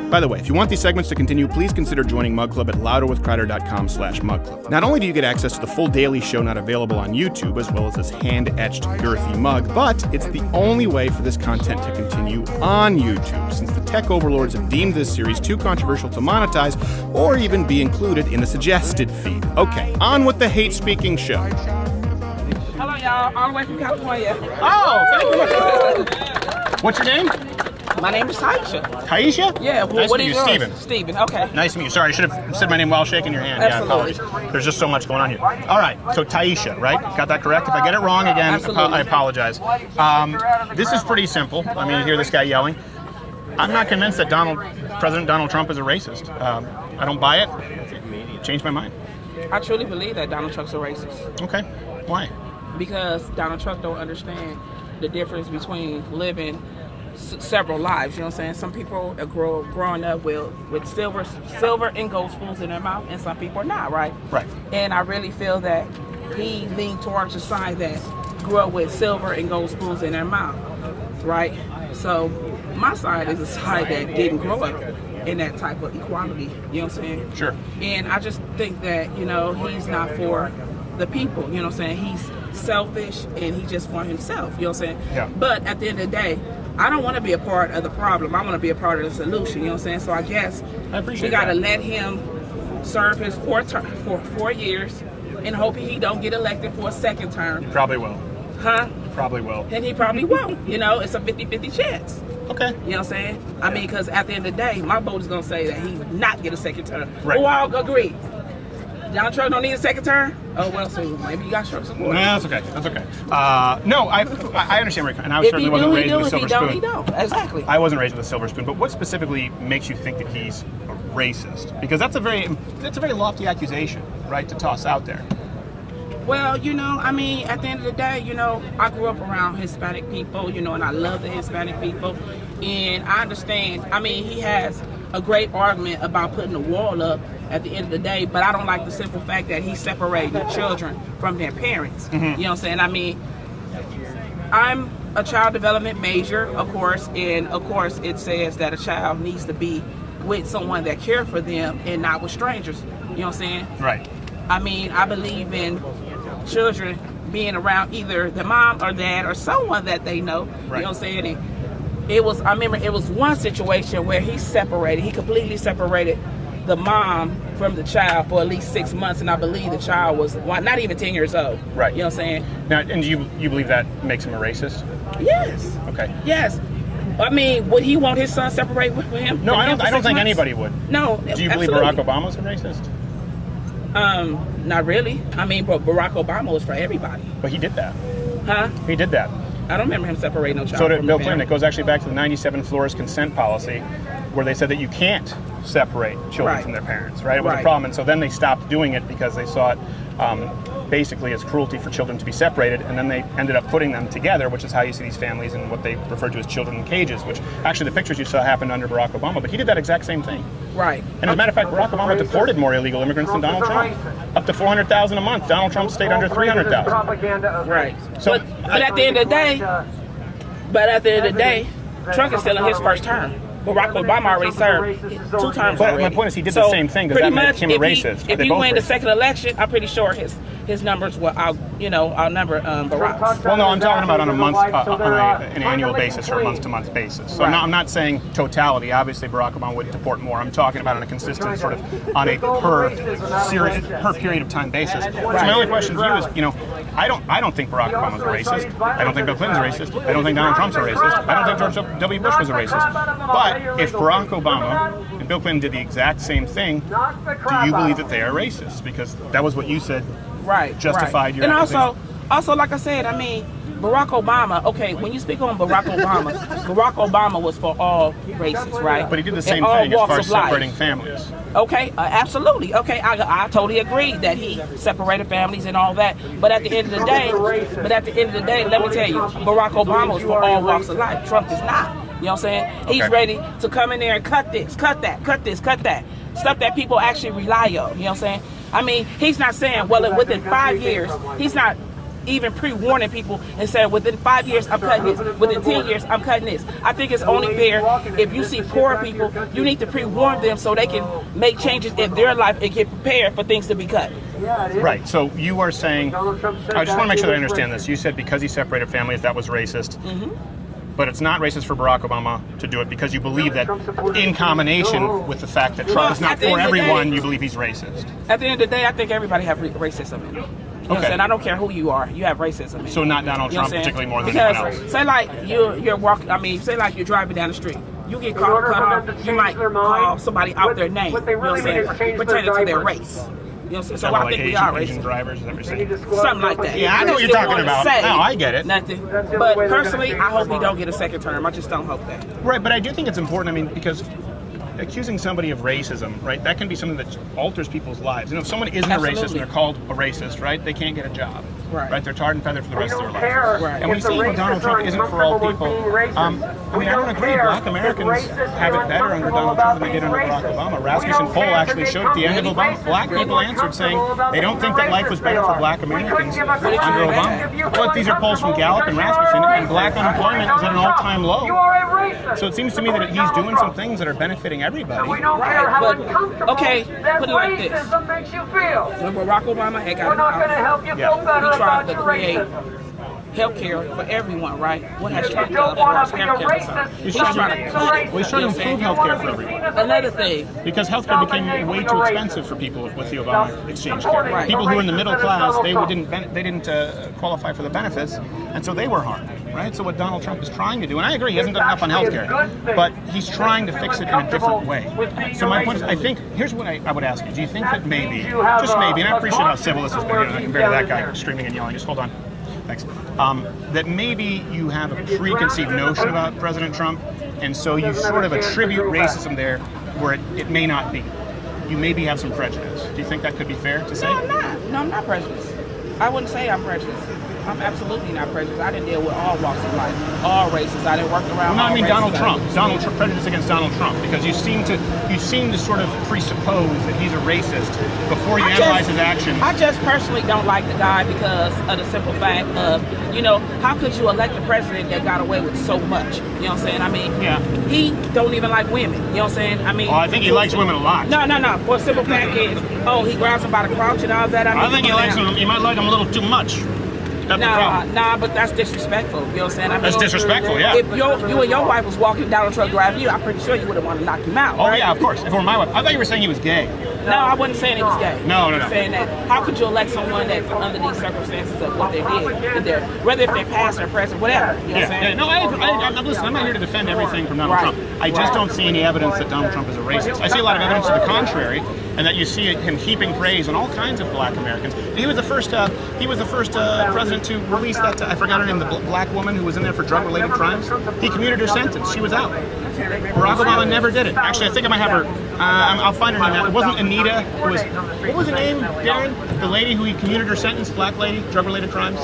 By the way, if you want these segments to continue, please consider joining Mug Club at louderwithcrowder.com/mugclub. Not only do you get access to the full daily show not available on YouTube, as well as this hand-etched girthy mug, but it's the only way for this content to continue on YouTube, since the tech overlords have deemed this series too controversial to monetize or even be included in the suggested feed. Okay, on with the hate-speaking show. Hello, y'all. All the way from California. Oh, thank you. What's your name? My name is Taisha. Taisha? Yeah. Nice what to meet is you, yours? Steven. Steven. Okay. Nice to meet you. Sorry, I should have said my name while shaking your hand. Absolutely. Yeah, apologies. There's just so much going on here. All right, so Taisha, right? Got that correct? If I get it wrong again, Absolutely. I apologize. This is pretty simple. I mean, you hear this guy yelling. I'm not convinced that President Donald Trump is a racist. I don't buy it. Changed my mind. I truly believe that Donald Trump's a racist Okay, why? because Donald Trump don't understand the difference between living several lives. You know what I'm saying? Some people are growing up with silver and gold spoons in their mouth, and some people are not. Right. Right. And I really feel that he leaned towards the side that grew up with silver and gold spoons in their mouth. Right. So my side is a side that didn't grow up in that type of equality. You know what I'm saying? Sure. And I just think that, he's not for the people. You know what I'm saying? He's selfish and he just for himself. You know what I'm saying? Yeah. But at the end of the day, I don't want to be a part of the problem. I want to be a part of the solution. You know what I'm saying? So I guess I appreciate we got to that. let him serve his 4 years and hope he don't get elected for a second term. Probably will. Huh? Probably will. And he probably won't. It's a 50-50 chance. Okay. You know what I'm saying? I mean, because at the end of the day, my vote is going to say that he not get a second term. Right. Who all agree? Donald Trump don't need a second term? Oh, well, so maybe you got Trump support. No, that's okay. That's okay. No, I understand where you're coming, and I If certainly he wasn't do, he raised do. with a If he silver don't, spoon. he don't. Exactly. I wasn't raised with a silver spoon, but what specifically makes you think that he's a racist? Because that's a very lofty accusation, right, to toss out there. Well, I mean, at the end of the day, I grew up around Hispanic people, and I love the Hispanic people. And I understand, I mean, he has a great argument about putting the wall up at the end of the day, but I don't like the simple fact that he's separating children from their parents. You know what I'm saying? I mean, I'm a child development major, of course, and of course it says that a child needs to be with someone that cares for them and not with strangers. You know what I'm saying? Right. I mean, I believe in children being around either the mom or dad or someone that they know. Right. You know what I'm saying? And I remember it was one situation where he completely separated the mom from the child for at least 6 months, and I believe the child was not even 10 years old. Right. You know what I'm saying? Now, and do you believe that makes him a racist? Yes. Okay. Yes. I mean, would he want his son separate with him? No, from I him don't. for I don't 6 think months? anybody would. No. Do you believe absolutely. Barack Obama's a racist? Not really. I mean, but Barack Obama was for everybody. But he did that. Huh? He did that. I don't remember him separating no child So did from Bill the Clinton. parent. It goes actually back to the 97 Flores consent policy, where they said that you can't separate children Right. from their parents, right? It was a Right. problem. And so then they stopped doing it because they saw it basically as cruelty for children to be separated. And then they ended up putting them together, which is how you see these families and what they refer to as children in cages, which actually the pictures you saw happened under Barack Obama. But he did that exact same thing. Right. And as a matter of fact, Barack Obama deported more illegal immigrants than Donald Trump. Up to 400,000 a month. Donald Trump stayed under 300,000. Right. So but at the end of the day, But at the end of the day, Trump is still in his first term. Barack Obama already served 2 terms But already. my point is he did the same thing. Does that make him a racist? Are If they he both win the racist? second election, I'm pretty sure his numbers will outnumber Barack's. Well, no, I'm talking about on a month, an annual basis or a month-to-month basis. So I'm not saying totality. Obviously, Barack Obama would deport more. I'm talking about on a consistent sort of on a per period of time basis. So my only question to you is, I don't think Barack Obama's a racist. I don't think Bill Clinton's a racist. I don't think Donald Trump's a racist. I don't think George W. Bush was a racist. But if Barack Obama and Bill Clinton did the exact same thing, do you believe that they are racist? Because that was what you said. Right. Justified your And accusation. also, like I said, I mean, Barack Obama. Okay, when you speak on Barack Obama, Barack Obama was for all races, right? But he did the In same all thing as walks far as of life. separating families. Okay, absolutely. Okay, I totally agree that he separated families and all that. But at the end of the day, let me tell you, Barack Obama was for all walks of life. Trump is not. You know what I'm saying? He's Okay. ready to come in there and cut this, cut that, cut this, cut that. Stuff that people actually rely on. You know what I'm saying? I mean, he's not saying, well, within 5 years, he's not even pre-warning people and saying, within 5 years, I'm cutting this. Within 10 years, I'm cutting this. I think it's only fair if you see poor people, you need to pre-warn them so they can make changes in their life and get prepared for things to be cut. Right. So you are saying, I just want to make sure that I understand this. You said because he separated families, that was racist. Mm-hmm. But it's not racist for Barack Obama to do it because you believe that in combination with the fact that Trump is not at the for end of the everyone, day- you believe he's racist. At the end of the day, I think everybody have racism in it. You know what I'm Okay. saying? I don't care who you are, you have racism in it. So not Donald You know Trump what I'm saying? particularly more than because anyone else. say like you're walking. I mean, say like you're driving down the street. You get cut off. You might call somebody out their name. You know what I'm saying? Pertaining to their race. You know what I'm saying? So Kinda I like think we are Asian racist. drivers, is that what you're saying? Something like that. Yeah, I know what you're Still talking wanna about. say No, I get it. Nothing. But personally, I hope he don't get a second term. I just don't hope that. Right, but I do think it's important, I mean, because accusing somebody of racism, right, that can be something that alters people's lives. You know, if someone isn't a racist and Absolutely. they're called a racist, right, they can't get a job. Right. They're tarred and feathered for the rest of their lives. Right. And we see well, Donald Trump isn't for all people. I mean, I don't agree. Black Americans have it better under Donald Trump than they did under Barack Obama. Rasmussen poll actually showed at the end of Obama, black people answered saying they don't think that life was better for black Americans under Obama. Look, these are polls from Gallup and Rasmussen, and black unemployment is at an all-time low. So it seems to me that he's doing some things that are benefiting everybody. Right, but okay, put it like this. When Barack Obama had got in office, he tried to create healthcare for everyone, right? What has Trump done as far as healthcare concerned? He's trying to cut it. Well, he's trying to improve healthcare for everyone. Another thing, Because healthcare became way too expensive for people with the Obama exchange care. Right. People who were in the middle class, they didn't qualify for the benefits, and so they were harmed, right? So what Donald Trump is trying to do, and I agree, he hasn't done enough on healthcare, but he's trying to fix it in a different way. So my point is, I think here's what I would ask you: do you think that maybe, just maybe, and I appreciate how civil this has been, compared to that guy screaming and yelling. Just hold on. Thanks. That maybe you have a preconceived notion about President Trump, and so you sort of attribute racism there where it may not be. You maybe have some prejudice. Do you think that could be fair to say? no, I'm not. No, I'm not prejudiced. I wouldn't say I'm prejudiced. I'm absolutely not prejudiced. I didn't deal with all walks of life, all races. I didn't work around. Well, no, all I mean races. Donald Trump. Donald Trump, prejudice against Donald Trump, because you seem to sort of presuppose that he's a racist before you analyze his actions. I just personally don't like the guy because of the simple fact of, how could you elect a president that got away with so much? You know what I'm saying? I mean, Yeah. he don't even like women. You know what I'm saying? I mean, Oh, I think he likes women a lot. No. For a simple fact is, he grabs them by the crotch and all that. I think he likes them. He might like them a little too much. That's the problem. Nah, but that's disrespectful. You know what I'm saying? I mean, That's disrespectful, yeah. If you and your wife was walking down the truck driving you, I'm pretty sure you would have wanted to knock him out. Oh right? yeah, of course. If it were my wife, I thought you were saying he was gay. No, I wasn't saying he was gay. No. I'm saying that how could you elect someone that under these circumstances of what they did, whether if they're past or present, whatever. You know what I'm saying? Yeah. No, I agree. Listen, I'm not here to defend everything from Donald Right. Trump. I just don't see any evidence that Donald Trump is a racist. I see a lot of evidence to the contrary, and that you see him heaping praise on all kinds of black Americans. He was the first president to release that. I forgot her name, the black woman who was in there for drug-related crimes. He commuted her sentence. She was out. Barack Obama never did it. Actually, I think I might have her. I'll find her name. It wasn't Anita. It was, what was her name, Darren? The lady who he commuted her sentence, black lady, drug-related crimes.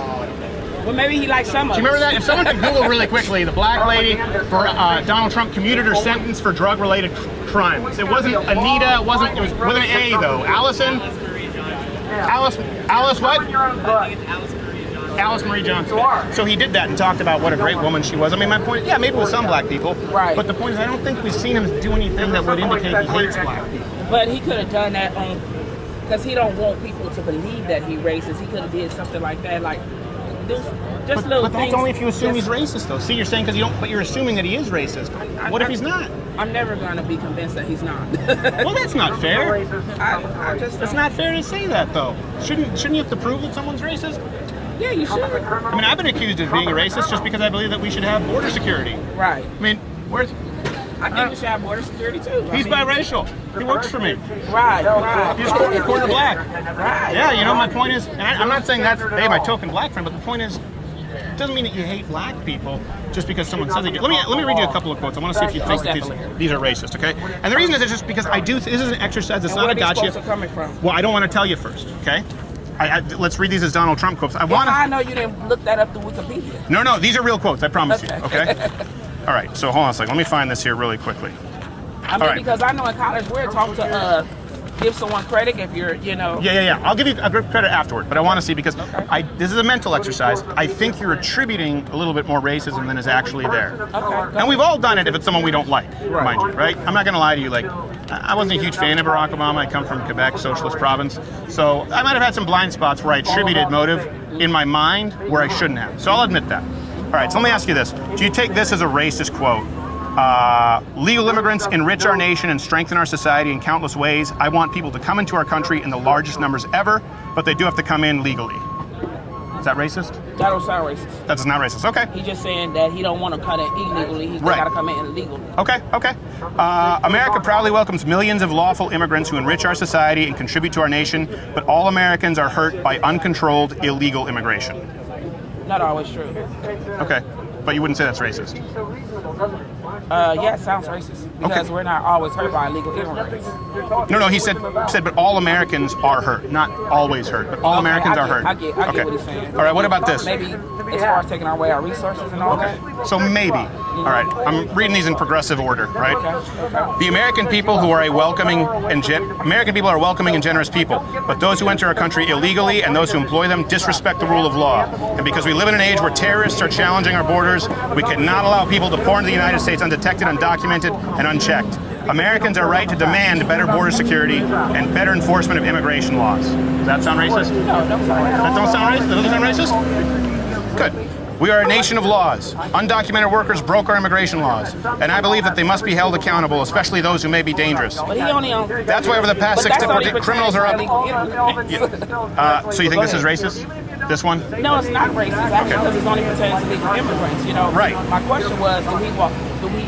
Well, maybe he likes some of Do you remember that? If someone could Google really quickly, the black lady for Donald Trump commuted her sentence for drug-related crimes. It wasn't Anita. It was with an A though. Allison. Alice what? Alice Marie Johnson. You are. So he did that and talked about what a great woman she was. I mean, my point, yeah, maybe with some black people. Right. But the point is, I don't think we've seen him do anything that would indicate he hates black people. But he could have done that on, because he don't want people to believe that he racist. He could have did something like that, like just little But things. that's only if you assume he's Just- racist, though. See, you're saying because you don't, but you're assuming that he is racist. What if he's not? I'm never gonna be convinced that he's not. Well, that's not fair. I just It's not fair to say that, though. Shouldn't you have to prove that someone's racist? Yeah, you should. I mean, I've been accused of being a racist just because I believe that we should have border security. Right. I mean, where's I think we should have border security too. he's biracial. He works for me. Right. He's quarter black. Right. Yeah, you know, my point is, and I'm not saying that's my token black friend, but the point is, it doesn't mean that you hate black people just because someone says it. Let me read you a couple of quotes. I want to see if you think that these are racist, okay? And the reason is just because this is an exercise. It's And not where a are these gotcha. quotes are coming from? Well, I don't want to tell you first, okay? Let's read these as Donald Trump quotes. I want I to. know you didn't look that up through Wikipedia. No, these are real quotes. I promise you. Okay. Okay. All right. So hold on a second. Let me find this here really quickly. I mean, All right. because I know in college we're taught to give someone credit if you're, Yeah. I'll give you a good credit afterward, but I want to see because this is a mental exercise. I think you're attributing a little bit more racism than is actually there. Okay. And we've all done it if it's someone we don't like, mind you, right? I'm not going to lie to you. Like, I wasn't a huge fan of Barack Obama. I come from Quebec, socialist province. So I might have had some blind spots where I attributed motive in my mind where I shouldn't have. So I'll admit that. All right, so let me ask you this. Do you take this as a racist quote? Legal immigrants enrich our nation and strengthen our society in countless ways. I want people to come into our country in the largest numbers ever, but they do have to come in legally. Is that racist? That don't sound racist. That's not racist. Okay. He's just saying that he don't want to come in illegally. He's Right. got to come in illegally. Okay. America proudly welcomes millions of lawful immigrants who enrich our society and contribute to our nation, but all Americans are hurt by uncontrolled illegal immigration. Not always true. Okay. But you wouldn't say that's racist. Yeah, it sounds racist because we're not always hurt by illegal immigrants. No, he said, but all Americans are hurt. Not always hurt, but all Americans are hurt. I get Okay. what he's saying. All right, what about this? Maybe as far as taking away our resources and all that. So maybe. All right, I'm reading these in progressive order, right? The American people who are American people are welcoming and generous people, but those who enter our country illegally and those who employ them disrespect the rule of law. And because we live in an age where terrorists are challenging our borders, we cannot allow people to pour into the United States undetected, undocumented, and unchecked. Americans are right to demand better border security and better enforcement of immigration laws. Does that sound racist? No, don't sound racist. That don't sound racist? That doesn't sound racist? Good. We are a nation of laws. Undocumented workers broke our immigration laws, and I believe that they must be held accountable, especially those who may be dangerous. But he only on. That's why over the past But 6 that's only different criminals are up. illegal immigrants. So you think this is racist? This one? No, it's not racist actually because it's only pertaining to legal immigrants. Right. My question was, do we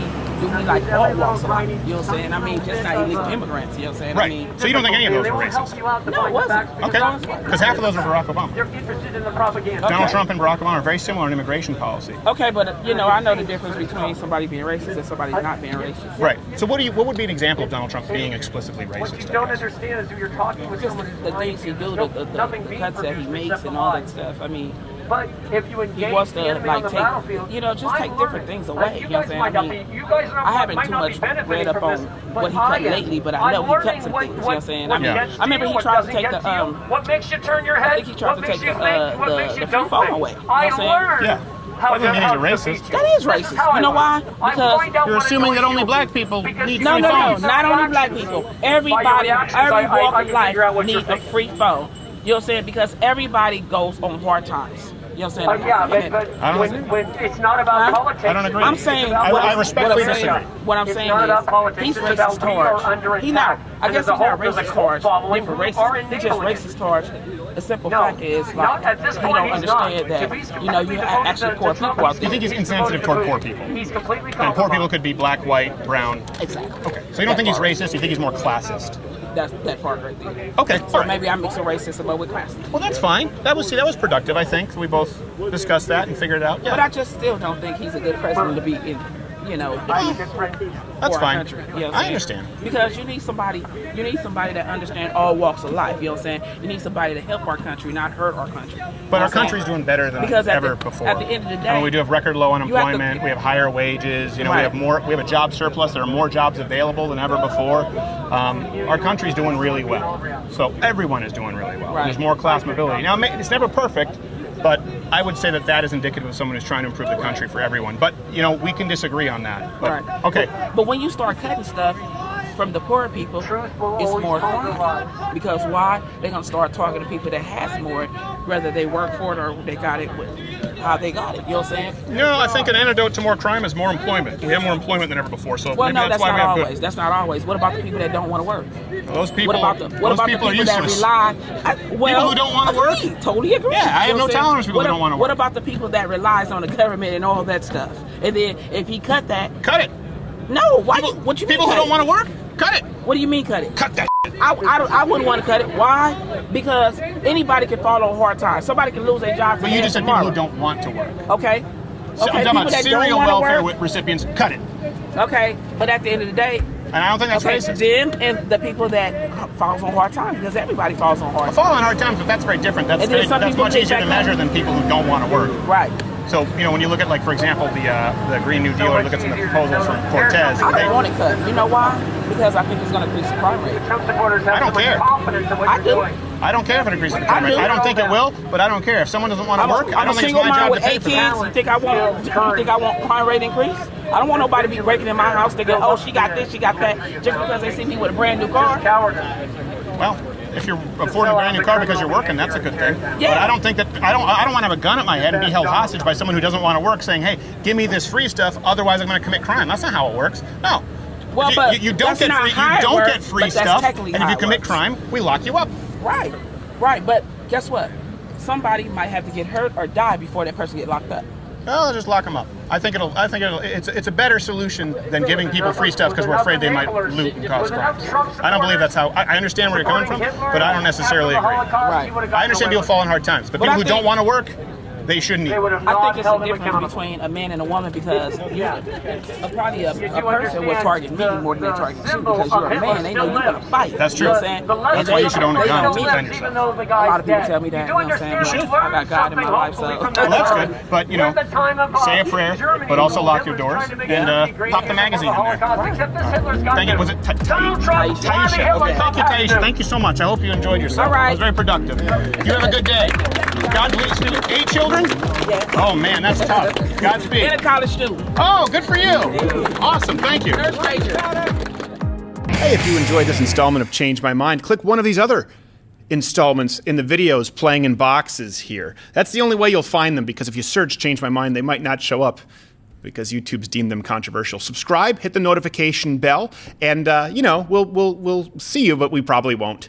like all walks of life? You know what I'm saying? I mean, just not illegal immigrants. You know what I'm saying? Right. I mean, So you don't think any of those were racist? no, it wasn't. Okay. Because half of those are Barack Obama. They're interested in the propaganda. Donald Trump and Barack Obama are very similar in immigration policy. Okay, but I know the difference between somebody being racist and somebody not being racist. Right. So what would be an example of Donald Trump being explicitly What you racist? don't understand is who you're talking with. Just someone the who's things he racist. do, There's the nothing being cuts that he produced makes except and for all that lies. stuff. I mean, But if you engage he wants the to enemy on the battlefield, just take different things away. You know what I'm saying? Might not be, you guys I haven't might too not much be benefiting read up from on this, what he but cut I am. lately, but I know I'm he cut learning some what- things. You know what I'm saying? I what mean, gets I remember to he you, tried what to take doesn't the get to you, what makes you turn your head, I think he tried what to makes take you the, think, what makes you the don't free phone think. away. You know I what I'm saying? learned. Yeah. How That doesn't mean he's a to racist. defeat That is This racist. how You know I why? learned. I Because find out You're what assuming that annoys only you. black people Because need you free No, phones. not only black people. Everybody, reactions, every I walk of can life figure out what you're needs a thinking. free phone. You know what I'm saying? Because everybody goes on hard times. You know what I'm saying? Yeah, And- but I don't when it's not about Huh? politics. I don't agree. I'm saying, it's about what I I'm- respectfully what I'm saying- disagree. What I'm It's saying not is, about politics, he's it's about racist we are towards. under He not. attack. I And guess there's a he's not whole- there's a racist cult towards following different who races. are He's just enabling it. racist towards. The simple No, fact is, not like, at this he point, don't he's understand not. that He's you know you completely have actually devoted poor to Trump. people out You there. think he's insensitive toward poor people? He's completely And poor people compromised. could be black, white, brown. Exactly. Okay. So you don't think he's racist? You think he's more classist? That's that part right there. Okay. So all right. maybe I'm mixing racism but with classism. Well, that's fine. That was productive. I think we both discussed that and figured it out. But Yeah. I just still don't think he's a good president to be in. That's for our fine. country. You know what I'm I saying? understand. Because you need somebody that understands all walks of life. You know what I'm saying? You need somebody to help our country, not hurt our country. You know But our what I'm saying? country's doing better than Because at ever the- before. at the end of the day, I mean, we do have record low you have to- unemployment. We have higher wages. You know, Right. we have a job surplus. There are more jobs available than ever before. Our country's doing really well. So everyone is doing really well. Right. There's more class mobility. Now, it's never perfect. But I would say that that is indicative of someone who's trying to improve the country for everyone. But, you know, we can disagree on that. But, Right. okay. But when you start cutting stuff from the poor people, it's more crime. Because why? They're gonna start talking to people that has more, whether they work for it or they got it with how they got it. You know what I'm saying? No, I think an antidote to more crime is more employment. We have more employment than ever before, so Well, maybe no, that's that's why not we have always. good. That's not always. What about the people that don't want to work? Those people, What about the those people are people that useless. rely? People who don't wanna work? Totally agree. Yeah, I have You know no what I'm tolerance for saying? people who don't wanna What work. about the people that relies on the government and all that stuff? And then if he cut that, Cut it. no, why? People, What you mean? people who cut don't it? want to work, cut it. What do you mean cut it? Cut that. I wouldn't want to cut it. Why? Because anybody can fall on hard times. Somebody can lose their job But today you and just said people tomorrow. who don't want to work. Okay. So Okay. I'm talking People about that serial don't want to welfare work. recipients. Cut it. Okay. But at the end of the day, And I don't think that's okay, racist. them and the people that falls on hard times, because everybody falls on hard I times. fall on hard times, but that's very different. That's And then some that's people much pick easier to back up. measure than people who don't want to work. Right. So, you know, when you look at, like, for example, the Green New Deal, or look at some of the proposals from Cortez, I don't want it cut. You know why? Because I think it's going to increase the crime rate. I don't care. I do. I don't care if it increases the crime I rate. do. I don't think it will, but I don't care. If someone doesn't want to work, I I'm don't a think it's single my mom job to with pay 8 for kids. that. You think I want crime rate increase? I don't want nobody to be breaking in my house thinking, oh, she got this, she got that, just because they see me with a brand new car. Well, if you're affording a brand new car because you're working, that's a good thing. Yeah. But I don't think that I don't want to have a gun at my head and be held hostage by someone who doesn't want to work, saying, "Hey, give me this free stuff, otherwise I'm going to commit crime." That's not how it works. No. Well, If but you don't that's get not free. how You it don't works, get free but that's stuff, technically and if how you it commit works. crime, we lock you up. Right, right. But guess what? Somebody might have to get hurt or die before that person get locked up. Well, just lock them up. I think it's a better solution than giving people free stuff because we're afraid they might loot and cause crimes. I don't believe that's how. I understand where you're coming from, but I don't necessarily agree. Right. I understand people fall on hard times, but But people I who don't think- want to work, they shouldn't eat. I think it's a difference between a man and a woman because probably a person would target me more than they target you because you're a man. They know you're going to fight. That's true. You know what I'm saying? That's why you should own a They gun know to me. defend yourself. A lot of people tell me that. You know what I'm saying? But I got God in my life, so. Well, that's good, but you know, say a prayer, but also lock your doors and pop the magazine in there. Thank you. Was it Taisha? Okay, thank you, Taisha. Thank you so much. I hope you enjoyed yourself. All right. It was very productive. You have a good day. God bless you. 8 children? Yeah. Oh man, that's tough. Godspeed. And a college student. Oh, good for you. Awesome. Thank you. Nurse major. Hey, if you enjoyed this installment of Change My Mind, click one of these other installments in the videos playing in boxes here. That's the only way you'll find them, because if you search Change My Mind, they might not show up because YouTube's deemed them controversial. Subscribe, hit the notification bell, and you know, we'll see you, but we probably won't.